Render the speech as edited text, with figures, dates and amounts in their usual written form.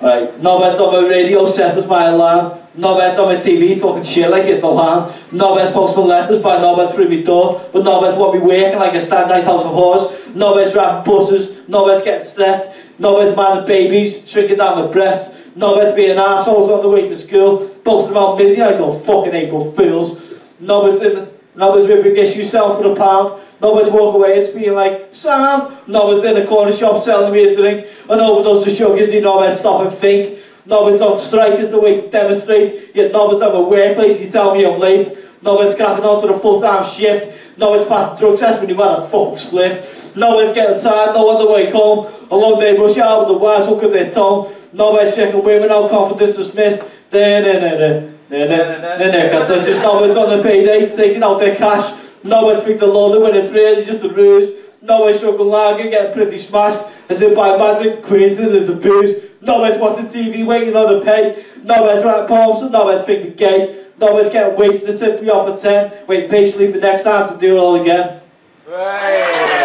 Right, nobody's on my radio set as my alarm. Nobody's on my TV talking shit like it's no harm. Nobody's posting letters by nobody's through my door. But nobody's want me working like a stand-night house of horse. Nobody's driving buses. Nobody's getting stressed. Nobody's minding babies, shrinking down my breasts. Nobody's being assholes on the way to school. Boasting about busy nights on fucking April Fools. Nobody's with big issues selling for £1. Nobody's walking away, it's being like, sound. Nobody's in the corner shop selling me a drink. An overdose of sugar, they nobody's stop and think. Nobody's on strike is the way to demonstrate. Yet nobody's at my workplace, you tell me I'm late. Nobody's cracking on to the full-time shift. Nobody's passing drug tests when you've had a fucking spliff. Nobody's getting tired, no on the way home. A long day rush hour with the wires hook at their tongue. Nobody's checking women out, confidence dismissed. It's just nobody's on the payday, taking out their cash. Nobody's think the loaded when it's really just a ruse. Nobody's sugar lager, getting pretty smashed. As if by magic, Queensland is the booze. Nobody's watching TV, waiting on the pay. Nobody's writing poems, and nobody's thinking gay. Nobody's getting wasted simply off a 10, waiting patiently for next time to do it all again. Right.